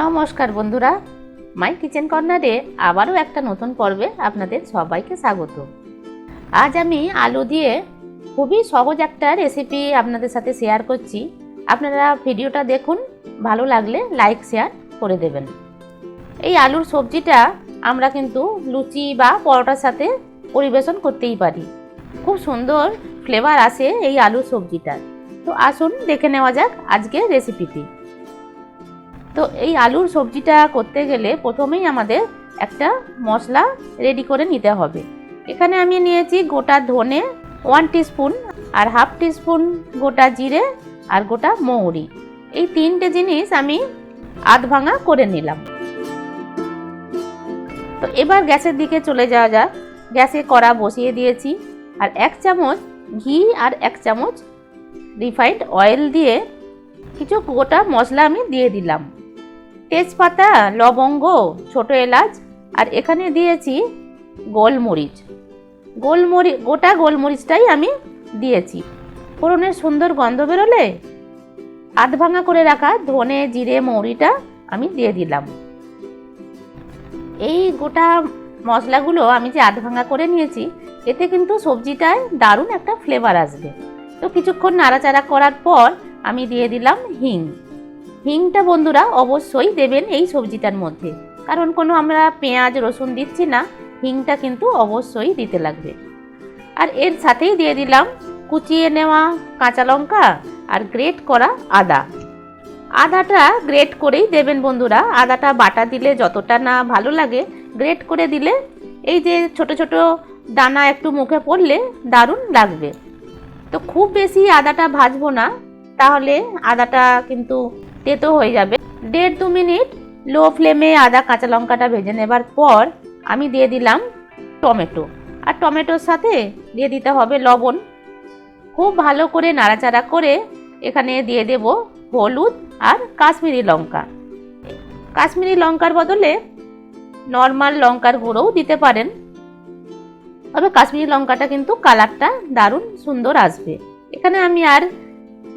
নমস্কার বন্ধুরা, মাই কিচেন কর্নারে আবারও একটা নতুন পর্বে আপনাদের সবাইকে স্বাগত। আজ আমি আলু দিয়ে খুবই সহজ একটা রেসিপি আপনাদের সাথে শেয়ার করছি। আপনারা ভিডিওটা দেখুন, ভালো লাগলে লাইক শেয়ার করে দেবেন। এই আলুর সবজিটা আমরা কিন্তু লুচি বা পরোটার সাথে পরিবেশন করতেই পারি। খুব সুন্দর ফ্লেভার আসে এই আলুর সবজিটার। তো আসুন দেখে নেওয়া যাক আজকের রেসিপিটি। তো এই আলুর সবজিটা করতে গেলে প্রথমেই আমাদের একটা মশলা রেডি করে নিতে হবে। এখানে আমি নিয়েছি গোটা ধনে 1 টিস্পুন, আর 1/2 টিস্পুন গোটা জিরে, আর গোটা মৌরি। এই তিনটে জিনিস আমি আধ ভাঙা করে নিলাম। তো এবার গ্যাসের দিকে চলে যাওয়া যাক। গ্যাসে কড়া বসিয়ে দিয়েছি, আর 1 চামচ ঘি আর 1 চামচ রিফাইন্ড অয়েল দিয়ে কিছু গোটা মশলা আমি দিয়ে দিলাম। তেজপাতা, লবঙ্গ, ছোট এলাচ, আর এখানে দিয়েছি গোলমরিচ। গোটা গোলমরিচটাই আমি দিয়েছি। ফোড়নের সুন্দর গন্ধ বেরোলে আধ ভাঙা করে রাখা ধনে, জিরে, মৌরিটা আমি দিয়ে দিলাম। এই গোটা মশলাগুলো আমি যে আধ ভাঙা করে নিয়েছি, এতে কিন্তু সবজিটায় দারুণ একটা ফ্লেভার আসবে। তো কিছুক্ষণ নাড়াচাড়া করার পর আমি দিয়ে দিলাম হিং। হিংটা বন্ধুরা অবশ্যই দেবেন এই সবজিটার মধ্যে, কারণ কোনো আমরা পেঁয়াজ রসুন দিচ্ছি না, হিংটা কিন্তু অবশ্যই দিতে লাগবে। আর এর সাথেই দিয়ে দিলাম কুচিয়ে নেওয়া কাঁচা লঙ্কা আর গ্রেট করা আদা। আদাটা গ্রেট করেই দেবেন বন্ধুরা। আদাটা বাটা দিলে যতটা না ভালো লাগে, গ্রেট করে দিলে এই যে ছোট ছোট দানা একটু মুখে পড়লে দারুণ লাগবে। তো খুব বেশি আদাটা ভাজবো না, তাহলে আদাটা কিন্তু তেতো হয়ে যাবে। 1.5-2 মিনিট লো ফ্লেমে আদা কাঁচা লঙ্কাটা ভেজে নেবার পর আমি দিয়ে দিলাম টমেটো, আর টমেটোর সাথে দিয়ে দিতে হবে লবণ। খুব ভালো করে নাড়াচাড়া করে এখানে দিয়ে দেব হলুদ আর কাশ্মীরি লঙ্কা। কাশ্মীরি লঙ্কার বদলে নর্মাল লঙ্কার গুঁড়োও দিতে পারেন, তবে কাশ্মীরি লঙ্কাটা কিন্তু কালারটা দারুণ সুন্দর আসবে। এখানে আমি আর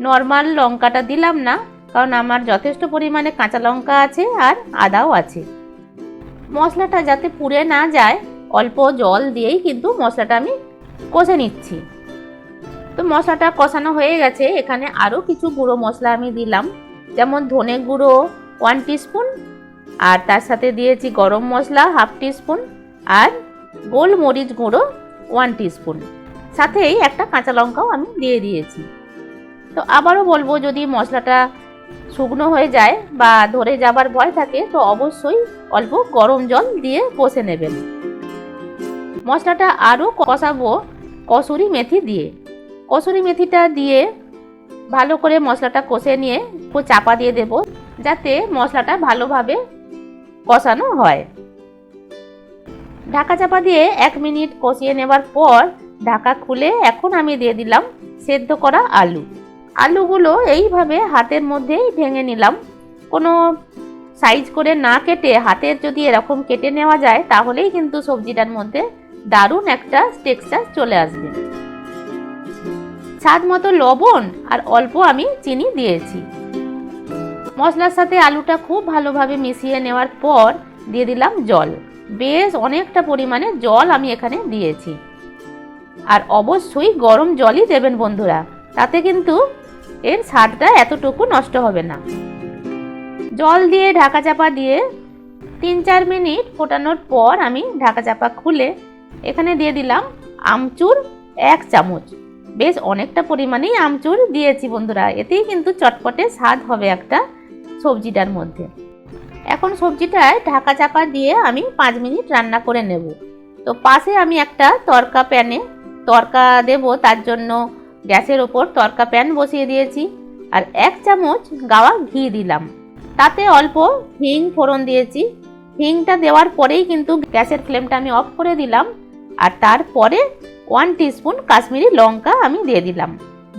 নর্মাল লঙ্কাটা দিলাম না, কারণ আমার যথেষ্ট পরিমাণে কাঁচা লঙ্কা আছে আর আদাও আছে। মশলাটা যাতে পুড়ে না যায়, অল্প জল দিয়েই কিন্তু মশলাটা আমি কষে নিচ্ছি। তো মশলাটা কষানো হয়ে গেছে। এখানে আরও কিছু গুঁড়ো মশলা আমি দিলাম, যেমন ধনে গুঁড়ো 1 টিস্পুন, আর তার সাথে দিয়েছি গরম মশলা 1/2 টিস্পুন, আর গোলমরিচ গুঁড়ো 1 টিস্পুন, সাথেই একটা কাঁচা লঙ্কাও আমি দিয়ে দিয়েছি। তো আবারও বলবো, যদি মশলাটা শুকনো হয়ে যায় বা ধরে যাবার ভয় থাকে, তো অবশ্যই অল্প গরম জল দিয়ে কষে নেবেন। মশলাটা আরও কষাবো কসুরি মেথি দিয়ে। কসুরি মেথিটা দিয়ে ভালো করে মশলাটা কষে নিয়ে একটু চাপা দিয়ে দেব, যাতে মশলাটা ভালোভাবে কষানো হয়। ঢাকা চাপা দিয়ে 1 মিনিট কষিয়ে নেবার পর ঢাকা খুলে এখন আমি দিয়ে দিলাম সেদ্ধ করা আলু। আলুগুলো এইভাবে হাতের মধ্যেই ভেঙে নিলাম। কোনো সাইজ করে না কেটে হাতের যদি এরকম কেটে নেওয়া যায়, তাহলেই কিন্তু সবজিটার মধ্যে দারুণ একটা টেক্সচার চলে আসবে। স্বাদ মতো লবণ আর অল্প আমি চিনি দিয়েছি। মশলার সাথে আলুটা খুব ভালোভাবে মিশিয়ে নেওয়ার পর দিয়ে দিলাম জল। বেশ অনেকটা পরিমাণে জল আমি এখানে দিয়েছি, আর অবশ্যই গরম জলই দেবেন বন্ধুরা, তাতে কিন্তু এর স্বাদটা এতটুকু নষ্ট হবে না। জল দিয়ে ঢাকা চাপা দিয়ে 3-4 মিনিট ফোটানোর পর আমি ঢাকা চাপা খুলে এখানে দিয়ে দিলাম আমচুর 1 চামচ। বেশ অনেকটা পরিমাণেই আমচুর দিয়েছি বন্ধুরা, এতেই কিন্তু চটপটে স্বাদ হবে একটা সবজিটার মধ্যে। এখন সবজিটায় ঢাকা চাপা দিয়ে আমি 5 মিনিট রান্না করে নেব। তো পাশে আমি একটা তড়কা প্যানে তড়কা দেব, তার জন্য গ্যাসের ওপর তড়কা প্যান বসিয়ে দিয়েছি, আর 1 চামচ গাওয়া ঘি দিলাম। তাতে অল্প হিং ফোড়ন দিয়েছি। হিংটা দেওয়ার পরেই কিন্তু গ্যাসের ফ্লেমটা আমি অফ করে দিলাম, আর তারপরে 1 টিস্পুন কাশ্মীরি লঙ্কা আমি দিয়ে দিলাম।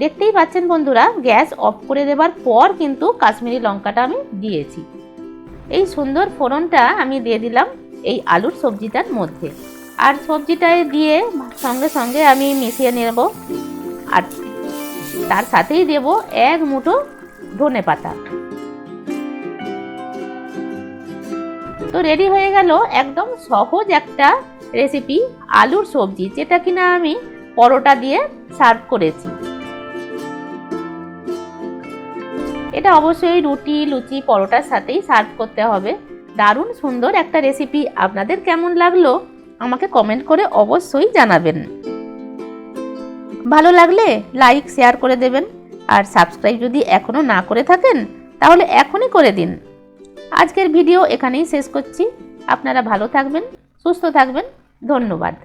দেখতেই পাচ্ছেন বন্ধুরা, গ্যাস অফ করে দেবার পর কিন্তু কাশ্মীরি লঙ্কাটা আমি দিয়েছি। এই সুন্দর ফোড়নটা আমি দিয়ে দিলাম এই আলুর সবজিটার মধ্যে, আর সবজিটায় দিয়ে সঙ্গে সঙ্গে আমি মিশিয়ে নেব। আর তার সাথেই দেব 1 মুঠো ধনেপাতা। তো রেডি হয়ে গেল একদম সহজ একটা রেসিপি, আলুর সবজি, যেটা কিনা আমি পরোটা দিয়ে সার্ভ করেছি। এটা অবশ্যই রুটি, লুচি, পরোটার সাথেই সার্ভ করতে হবে। দারুণ সুন্দর একটা রেসিপি। আপনাদের কেমন লাগলো আমাকে কমেন্ট করে অবশ্যই জানাবেন। ভালো লাগলে লাইক শেয়ার করে দেবেন, আর সাবস্ক্রাইব যদি এখনও না করে থাকেন তাহলে এখনই করে দিন। আজকের ভিডিও এখানেই শেষ করছি। আপনারা ভালো থাকবেন, সুস্থ থাকবেন। ধন্যবাদ।